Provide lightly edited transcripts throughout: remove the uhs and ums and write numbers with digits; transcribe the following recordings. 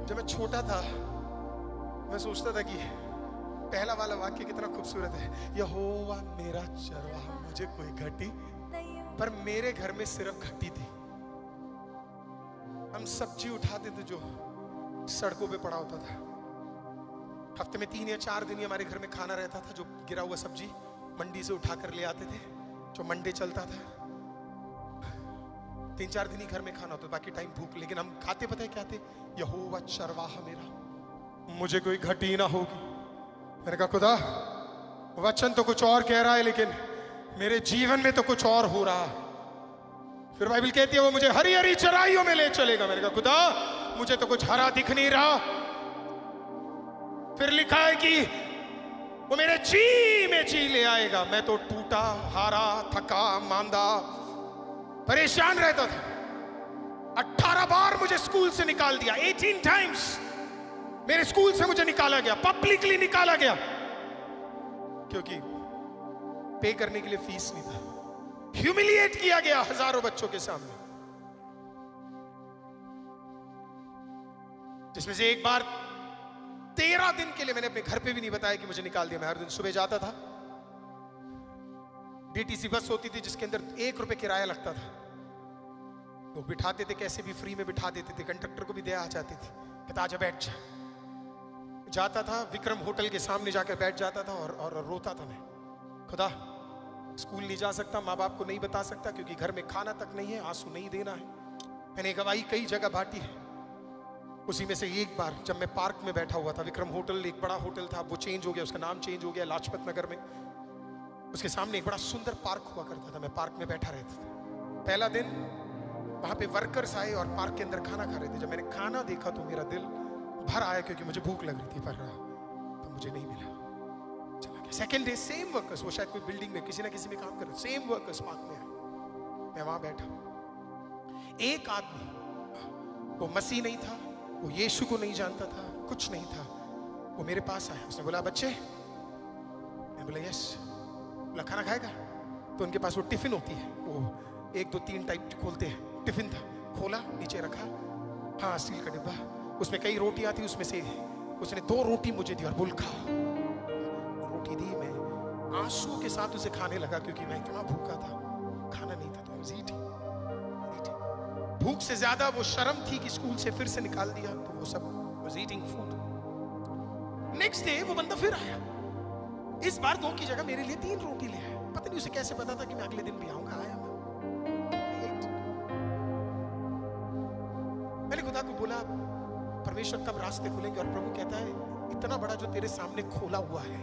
जब मैं छोटा था मैं सोचता था कि पहला वाला वाक्य कितना खूबसूरत है, यहोवा मेरा चरवाहा मुझे कोई घटी नहीं हो। पर मेरे घर में सिर्फ घटी थी। हम सब्जी उठाते थे जो सड़कों पे पड़ा होता था। हफ्ते में 3 या 4 दिन ही हमारे घर में खाना रहता था, जो गिरा हुआ सब्जी मंडी से उठा कर ले आते थे, जो मंडे चलता था। 3-4 दिन ही घर में खाना होता, बाकी टाइम भूख। लेकिन हम खाते पता है क्या थे, यहोवा चरवाहा मेरा मुझे कोई घटी ना होगी। मैंने कहा खुदा वचन तो कुछ और कह रहा है लेकिन मेरे जीवन में तो कुछ और हो रहा है। फिर बाइबल कहती है वो मुझे हरी हरी चराइयों में ले चलेगा। मैंने कहा खुदा मुझे तो कुछ हरा दिख नहीं रहा। फिर लिखा है कि वो मेरे जी में जी ले आएगा। मैं तो टूटा हारा थका मांदा परेशान रहता था। 18 बार मुझे स्कूल से निकाल दिया, 18 टाइम्स मेरे स्कूल से मुझे निकाला गया, पब्लिकली निकाला गया, क्योंकि पे करने के लिए फीस नहीं था। ह्यूमिलिएट किया गया हजारों बच्चों के सामने, जिसमें से एक बार 13 दिन के लिए मैंने अपने घर पे भी नहीं बताया कि मुझे निकाल दिया। मैं हर दिन सुबह जाता था, डीटीसी बस होती थी जिसके अंदर 1 रुपए किराया लगता था। वो बिठाते थे, कैसे भी फ्री में बिठा देते थे, कंडक्टर को भी दया आ जाती थी, कहता आजा बैठ जा। जाता था विक्रम होटल के सामने जाकर बैठ जाता था और रोता था। मैं खुदा स्कूल नहीं जा सकता, माँ बाप को नहीं बता सकता क्योंकि घर में खाना तक नहीं है, आंसू नहीं देना है। मैंने गवाही कई जगह बांटी है। उसी में से एक बार जब मैं पार्क में बैठा हुआ था, विक्रम होटल एक बड़ा होटल था, वो चेंज हो गया, उसका नाम चेंज हो गया लाजपत नगर में। उसके सामने एक बड़ा सुंदर पार्क हुआ करता था, मैं पार्क में बैठा रहता था। पहला दिन वहां पे वर्कर्स आए और पार्क के अंदर खाना खा रहे थे। जब मैंने खाना देखा तो मेरा दिल भर आया, क्योंकि मुझे भूख लग रही थी, पर तो मुझे नहीं मिला, चला गया। सेकेंड डे सेम वर्कर्स, वो शायद कोई बिल्डिंग में किसी ना किसी में काम कर रहे, सेम वर्कर्स पार्क में आए। मैं वहां बैठा, एक आदमी, वो मसीह नहीं था, वो यीशु को नहीं जानता था, कुछ नहीं था, वो मेरे पास आया। उसने बोला बच्चे, मैं बोला यस। बोला खाना खाएगा? तो उनके पास वो टिफिन होती है, वो 1 2 3 टाइप खोलते हैं। टिफिन था, खोला, नीचे रखा, हाँ स्टील का डिब्बा, उसमें कई रोटियां थी। उसमें से उसने 2 रोटी मुझे दी और बोल खा। रोटी दी, मैं आंसू के साथ उसे खाने लगा क्योंकि मैं इतना भूखा था, खाना नहीं था। तो भूख से ज्यादा वो शर्म थी कि स्कूल से फिर से निकाल दिया, तो वो सब was eating food। Next day वो बंदा फिर आया, इस बार 2 की जगह मेरे लिए 3 रोटी ले आया। पता नहीं उसे कैसे पता था कि मैं अगले दिन भी आऊंगा। आया मैंने खुदा को बोला परमेश्वर कब रास्ते खुलेंगे? और प्रभु कहता है इतना बड़ा जो तेरे सामने खोला हुआ है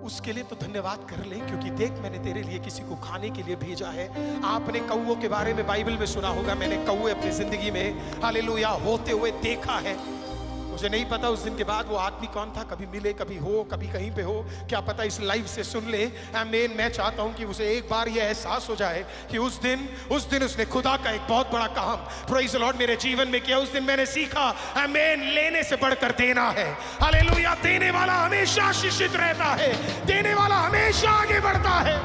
उसके लिए तो धन्यवाद कर ले, क्योंकि देख मैंने तेरे लिए किसी को खाने के लिए भेजा है। आपने कौओं के बारे में बाइबल में सुना होगा, मैंने कौए अपनी जिंदगी में हालेलुया होते हुए देखा है। मुझे नहीं पता उस दिन के बाद वो आदमी कौन था, कभी मिले, कभी हो, कभी कहीं पे हो, क्या पता इस लाइव से सुन ले। आमीन। मैं चाहता हूं कि उसे एक बार ये एहसास हो जाए कि उस दिन उसने खुदा का एक बहुत बड़ा काम प्रेज़ द लॉर्ड मेरे जीवन में किया। उस दिन मैंने सीखा आमीन, लेने से बढ़कर देना है। हालेलुया। देने वाला हमेशा शिक्षित रहता है, देने वाला हमेशा आगे बढ़ता है।